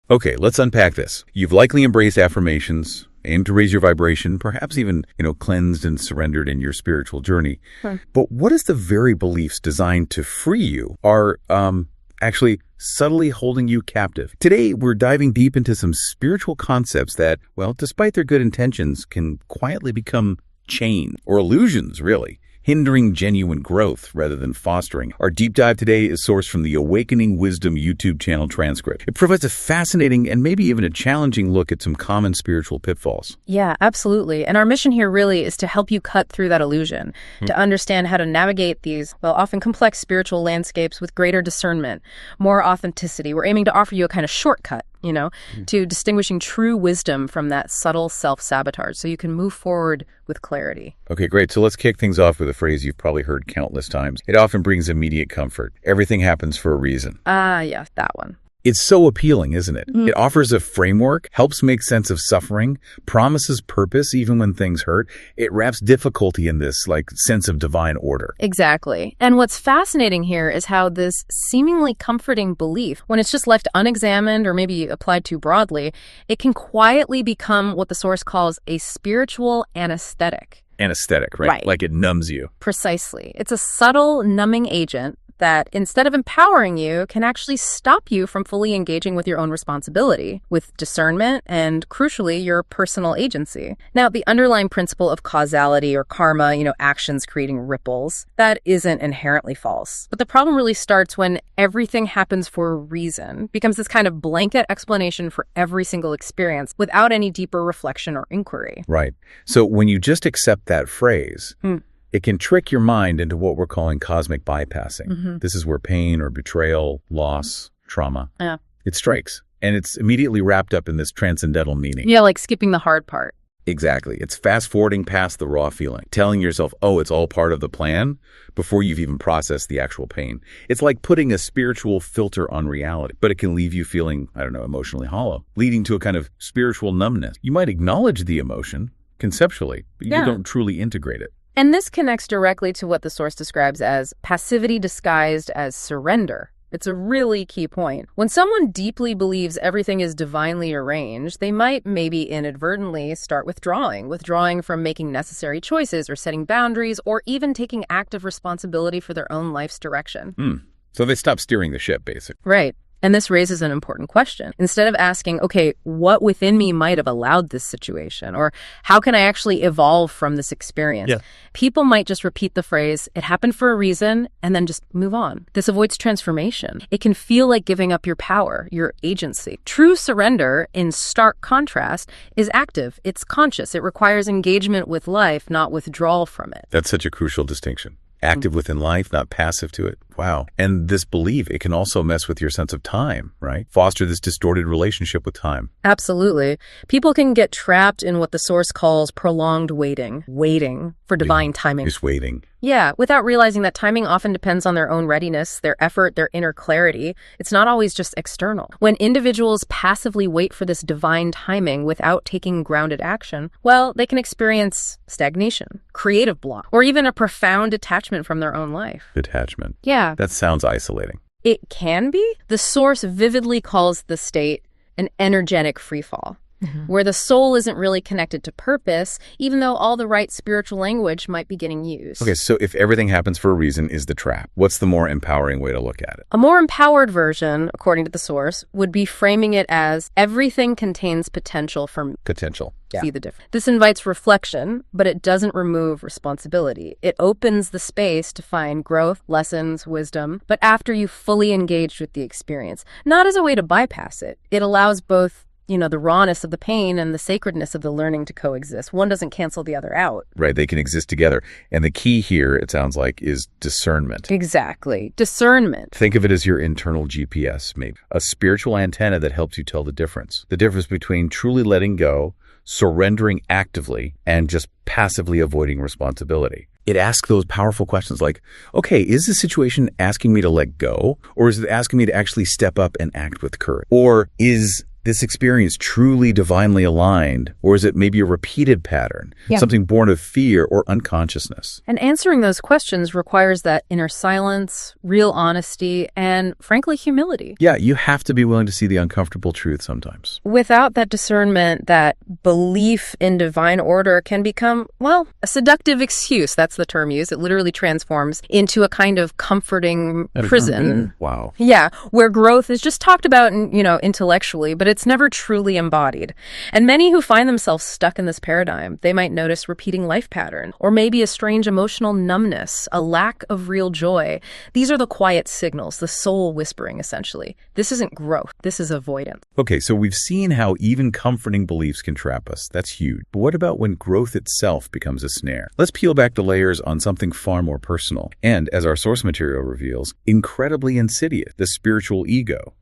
Okay, let's unpack this. You've likely embraced affirmations, aimed to raise your vibration, perhaps even, cleansed and surrendered in your spiritual journey. But what if the very beliefs designed to free you are actually subtly holding you captive? Today, we're diving deep into some spiritual concepts that, well, despite their good intentions, can quietly become chains or illusions, really, hindering genuine growth rather than fostering. Our deep dive today is sourced from the Awakening Wisdom YouTube channel transcript. It provides a fascinating and maybe even a challenging look at some common spiritual pitfalls. Yeah, absolutely. And our mission here really is to help you cut through that illusion, to understand how to navigate these, well, often complex spiritual landscapes with greater discernment, more authenticity. We're aiming to offer you a kind of shortcut, to distinguishing true wisdom from that subtle self-sabotage so you can move forward with clarity. Okay, great. So let's kick things off with a phrase you've probably heard countless times. It often brings immediate comfort. Everything happens for a reason. Yeah, that one. It's so appealing, isn't it? It offers a framework, helps make sense of suffering, promises purpose even when things hurt. It wraps difficulty in this, sense of divine order. Exactly. And what's fascinating here is how this seemingly comforting belief, when it's just left unexamined or maybe applied too broadly, it can quietly become what the Source calls a spiritual anesthetic. Anesthetic, right? Like it numbs you. Precisely. It's a subtle numbing agent that, instead of empowering you, can actually stop you from fully engaging with your own responsibility, with discernment, and crucially, your personal agency. Now, the underlying principle of causality or karma, actions creating ripples, that isn't inherently false. But the problem really starts when everything happens for a reason, becomes this kind of blanket explanation for every single experience without any deeper reflection or inquiry. Right. So when you just accept that phrase, it can trick your mind into what we're calling cosmic bypassing. This is where pain or betrayal, loss, trauma, it strikes. And it's immediately wrapped up in this transcendental meaning. Yeah, like skipping the hard part. Exactly. It's fast-forwarding past the raw feeling, telling yourself, oh, it's all part of the plan, before you've even processed the actual pain. It's like putting a spiritual filter on reality, but it can leave you feeling, emotionally hollow, leading to a kind of spiritual numbness. You might acknowledge the emotion conceptually, but you don't truly integrate it. And this connects directly to what the Source describes as passivity disguised as surrender. It's a really key point. When someone deeply believes everything is divinely arranged, they might maybe inadvertently start withdrawing from making necessary choices or setting boundaries or even taking active responsibility for their own life's direction. So they stop steering the ship, basically. Right. And this raises an important question. Instead of asking, okay, what within me might have allowed this situation? Or how can I actually evolve from this experience? People might just repeat the phrase, it happened for a reason, and then just move on. This avoids transformation. It can feel like giving up your power, your agency. True surrender, in stark contrast, is active. It's conscious. It requires engagement with life, not withdrawal from it. That's such a crucial distinction. Active within life, not passive to it. Wow. And this belief, it can also mess with your sense of time, right? Foster this distorted relationship with time. Absolutely. People can get trapped in what the Source calls prolonged waiting for divine timing. Just waiting. Yeah, without realizing that timing often depends on their own readiness, their effort, their inner clarity. It's not always just external. When individuals passively wait for this divine timing without taking grounded action, well, they can experience stagnation, creative block, or even a profound detachment from their own life. Detachment. Yeah. That sounds isolating. It can be. The Source vividly calls the state an energetic freefall. Where the soul isn't really connected to purpose, even though all the right spiritual language might be getting used. Okay, so if everything happens for a reason is the trap, what's the more empowering way to look at it? A more empowered version, according to the Source, would be framing it as everything contains potential for potential. See the difference. This invites reflection, but it doesn't remove responsibility. It opens the space to find growth, lessons, wisdom, but after you've fully engaged with the experience, not as a way to bypass it. It allows both the rawness of the pain and the sacredness of the learning to coexist. One doesn't cancel the other out. Right, they can exist together. And the key here, it sounds like, is discernment. Exactly. Discernment. Think of it as your internal GPS, maybe. A spiritual antenna that helps you tell the difference. The difference between truly letting go, surrendering actively, and just passively avoiding responsibility. It asks those powerful questions like, okay, is the situation asking me to let go? Or is it asking me to actually step up and act with courage? Or is this experience truly divinely aligned, or is it maybe a repeated pattern, something born of fear or unconsciousness? And answering those questions requires that inner silence, real honesty, and frankly, humility. Yeah, you have to be willing to see the uncomfortable truth sometimes. Without that discernment, that belief in divine order can become, well, a seductive excuse. That's the term used. It literally transforms into a kind of comforting prison. Wow. Yeah, where growth is just talked about, intellectually, but it's never truly embodied. And many who find themselves stuck in this paradigm, they might notice repeating life pattern, or maybe a strange emotional numbness, a lack of real joy. These are the quiet signals, the soul whispering, essentially. This isn't growth. This is avoidance. Okay, so we've seen how even comforting beliefs can trap us. That's huge. But what about when growth itself becomes a snare? Let's peel back the layers on something far more personal. And as our source material reveals, incredibly insidious, the spiritual ego.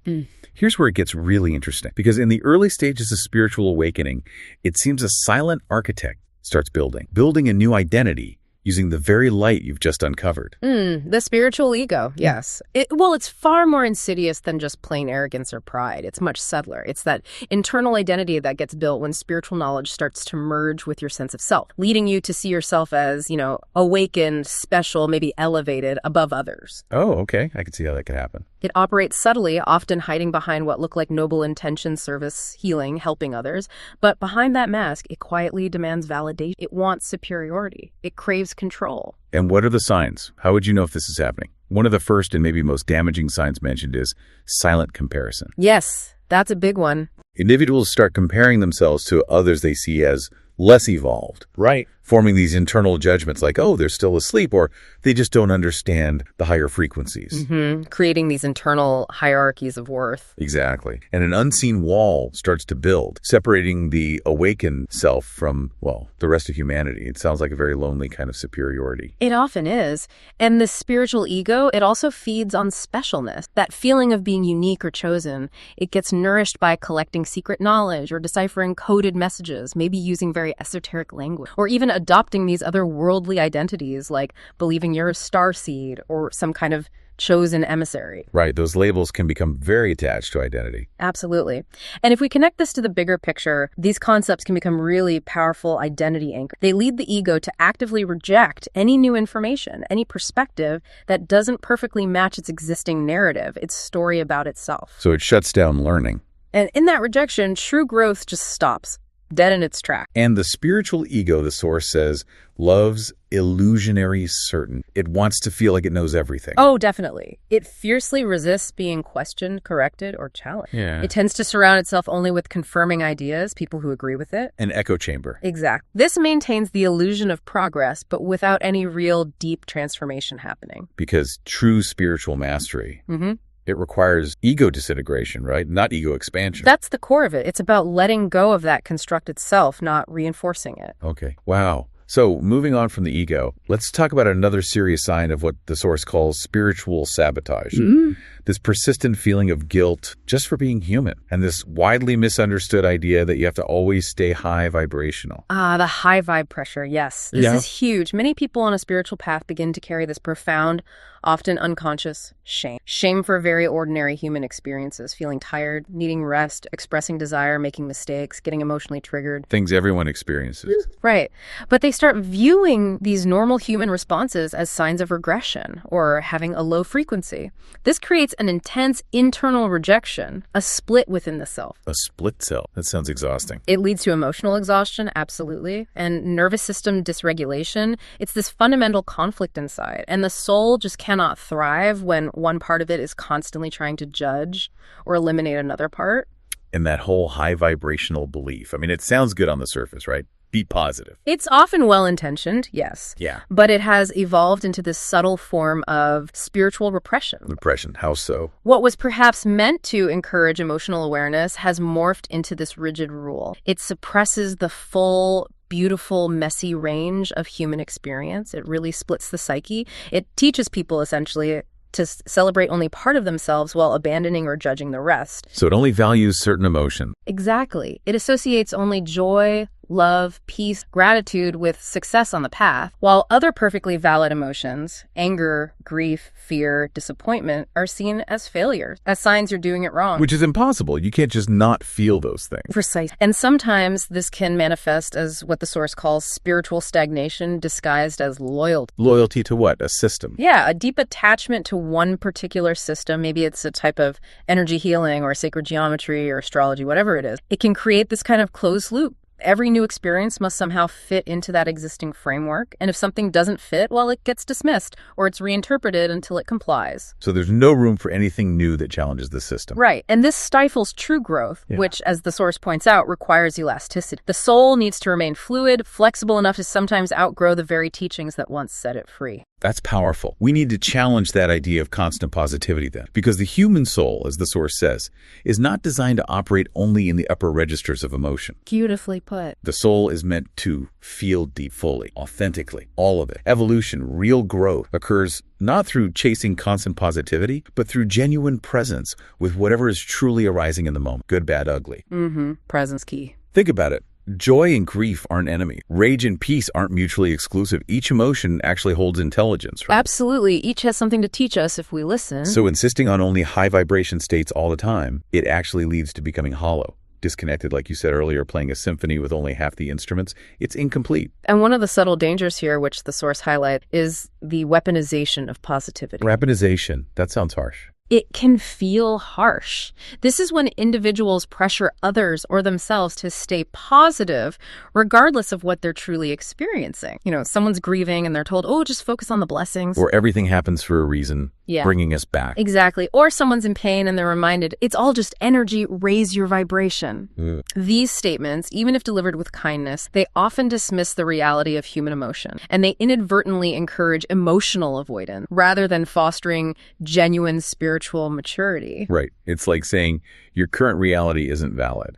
Here's where it gets really interesting, because in the early stages of spiritual awakening, it seems a silent architect starts building a new identity using the very light you've just uncovered. The spiritual ego, yes. It's far more insidious than just plain arrogance or pride. It's much subtler. It's that internal identity that gets built when spiritual knowledge starts to merge with your sense of self, leading you to see yourself as, awakened, special, maybe elevated above others. Oh, okay. I can see how that could happen. It operates subtly, often hiding behind what look like noble intentions, service, healing, helping others. But behind that mask, it quietly demands validation. It wants superiority. It craves control. And what are the signs? How would you know if this is happening? One of the first and maybe most damaging signs mentioned is silent comparison. Yes, that's a big one. Individuals start comparing themselves to others they see as less evolved. Right. Forming these internal judgments like, oh, they're still asleep, or they just don't understand the higher frequencies. Creating these internal hierarchies of worth. Exactly. And an unseen wall starts to build, separating the awakened self from, the rest of humanity. It sounds like a very lonely kind of superiority. It often is. And the spiritual ego, it also feeds on specialness. That feeling of being unique or chosen, it gets nourished by collecting secret knowledge or deciphering coded messages, maybe using very esoteric language, or even adopting these other worldly identities like believing you're a starseed or some kind of chosen emissary. Right. Those labels can become very attached to identity. Absolutely. And if we connect this to the bigger picture, these concepts can become really powerful identity anchors. They lead the ego to actively reject any new information, any perspective that doesn't perfectly match its existing narrative, its story about itself. So it shuts down learning. And in that rejection, true growth just stops. Dead in its track. And the spiritual ego, the source says, loves illusionary certain. It wants to feel like it knows everything. Oh, definitely. It fiercely resists being questioned, corrected, or challenged. Yeah. It tends to surround itself only with confirming ideas, people who agree with it. An echo chamber. Exactly. This maintains the illusion of progress, but without any real deep transformation happening. Because true spiritual mastery it requires ego disintegration, right? Not ego expansion. That's the core of it. It's about letting go of that constructed self, not reinforcing it. Okay. Wow. So moving on from the ego, let's talk about another serious sign of what the source calls spiritual sabotage. This persistent feeling of guilt just for being human, and this widely misunderstood idea that you have to always stay high vibrational. The high vibe pressure, yes. This is huge. Many people on a spiritual path begin to carry this profound, often unconscious shame. Shame for very ordinary human experiences, feeling tired, needing rest, expressing desire, making mistakes, getting emotionally triggered. Things everyone experiences. Right. But they start viewing these normal human responses as signs of regression or having a low frequency. This creates an intense internal rejection, a split within the self. A split self. That sounds exhausting. It leads to emotional exhaustion, absolutely, and nervous system dysregulation. It's this fundamental conflict inside, and the soul just cannot thrive when one part of it is constantly trying to judge or eliminate another part. And that whole high vibrational belief. I mean, it sounds good on the surface, right? Be positive. It's often well-intentioned, yes. Yeah. But it has evolved into this subtle form of spiritual repression. Repression, how so? What was perhaps meant to encourage emotional awareness has morphed into this rigid rule. It suppresses the full, beautiful, messy range of human experience. It really splits the psyche. It teaches people, essentially, to celebrate only part of themselves while abandoning or judging the rest. So it only values certain emotion. Exactly. It associates only joy, love, peace, gratitude with success on the path, while other perfectly valid emotions, anger, grief, fear, disappointment, are seen as failures, as signs you're doing it wrong. Which is impossible. You can't just not feel those things. Precise. And sometimes this can manifest as what the source calls spiritual stagnation disguised as loyalty. Loyalty to what? A system. Yeah, a deep attachment to one particular system. Maybe it's a type of energy healing or sacred geometry or astrology, whatever it is. It can create this kind of closed loop. Every new experience must somehow fit into that existing framework. And if something doesn't fit, well, it gets dismissed or it's reinterpreted until it complies. So there's no room for anything new that challenges the system. Right. And this stifles true growth, which, as the source points out, requires elasticity. The soul needs to remain fluid, flexible enough to sometimes outgrow the very teachings that once set it free. That's powerful. We need to challenge that idea of constant positivity then, because the human soul, as the source says, is not designed to operate only in the upper registers of emotion. Beautifully put. The soul is meant to feel deep, fully, authentically, all of it. Evolution, real growth, occurs not through chasing constant positivity, but through genuine presence with whatever is truly arising in the moment, good, bad, ugly. Presence key. Think about it. Joy and grief aren't enemy. Rage and peace aren't mutually exclusive. Each emotion actually holds intelligence, right? Absolutely. Each has something to teach us if we listen. So insisting on only high vibration states all the time, it actually leads to becoming hollow. Disconnected, like you said earlier, playing a symphony with only half the instruments, it's incomplete. And one of the subtle dangers here, which the source highlights, is the weaponization of positivity. Weaponization, that sounds harsh. It can feel harsh. This is when individuals pressure others or themselves to stay positive, regardless of what they're truly experiencing. You know, someone's grieving and they're told, oh, just focus on the blessings. Or everything happens for a reason, bringing us back. Exactly. Or someone's in pain and they're reminded, it's all just energy, raise your vibration. These statements, even if delivered with kindness, they often dismiss the reality of human emotion. And they inadvertently encourage emotional avoidance rather than fostering genuine spiritual maturity. Right. It's like saying your current reality isn't valid.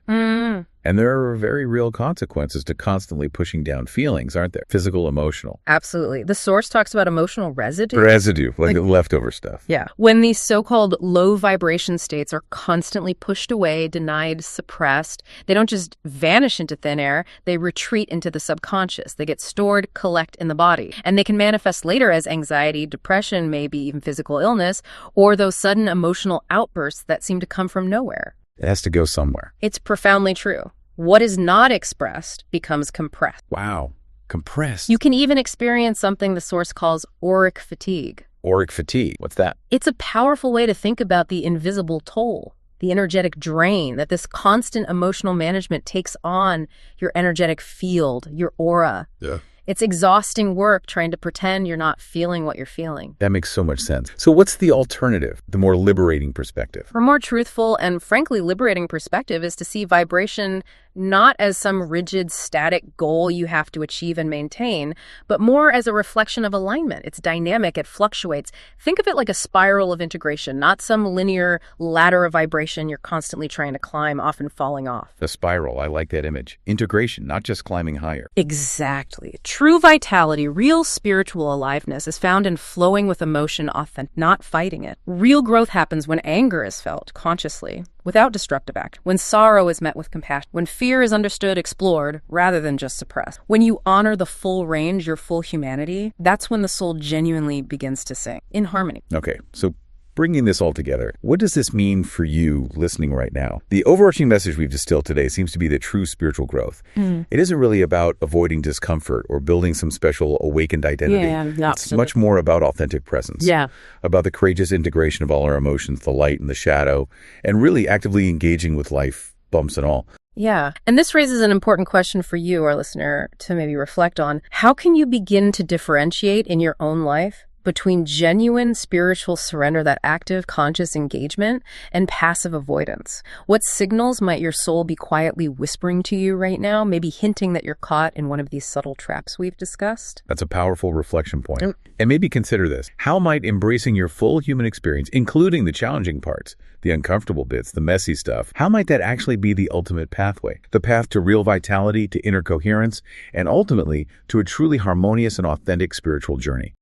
And there are very real consequences to constantly pushing down feelings, aren't there? Physical, emotional. Absolutely. The source talks about emotional residue. Residue, like leftover stuff. Yeah. When these so-called low vibration states are constantly pushed away, denied, suppressed, they don't just vanish into thin air, they retreat into the subconscious. They get stored, collect in the body. And they can manifest later as anxiety, depression, maybe even physical illness, or those sudden emotional outbursts that seem to come from nowhere. It has to go somewhere. It's profoundly true. What is not expressed becomes compressed. Wow. Compressed. You can even experience something the source calls auric fatigue. Auric fatigue. What's that? It's a powerful way to think about the invisible toll, the energetic drain that this constant emotional management takes on your energetic field, your aura. Yeah. It's exhausting work trying to pretend you're not feeling what you're feeling. That makes so much sense. So what's the alternative, the more liberating perspective? A more truthful and frankly liberating perspective is to see vibration not as some rigid, static goal you have to achieve and maintain, but more as a reflection of alignment. It's dynamic, it fluctuates. Think of it like a spiral of integration, not some linear ladder of vibration you're constantly trying to climb, often falling off. The spiral, I like that image. Integration, not just climbing higher. Exactly. True vitality, real spiritual aliveness is found in flowing with emotion, not fighting it. Real growth happens when anger is felt consciously, without destructive act, when sorrow is met with compassion, when fear is understood, explored, rather than just suppressed. When you honor the full range, your full humanity, that's when the soul genuinely begins to sing, in harmony. Okay, so bringing this all together, what does this mean for you listening right now? The overarching message we've distilled today seems to be that true spiritual growth. It isn't really about avoiding discomfort or building some special awakened identity. It's much more about authentic presence. About the courageous integration of all our emotions, the light and the shadow, and really actively engaging with life, bumps and all. Yeah. And this raises an important question for you, our listener, to maybe reflect on. How can you begin to differentiate in your own life between genuine spiritual surrender, that active, conscious engagement, and passive avoidance? What signals might your soul be quietly whispering to you right now, maybe hinting that you're caught in one of these subtle traps we've discussed? That's a powerful reflection point. And maybe consider this. How might embracing your full human experience, including the challenging parts, the uncomfortable bits, the messy stuff, how might that actually be the ultimate pathway? The path to real vitality, to inner coherence, and ultimately to a truly harmonious and authentic spiritual journey.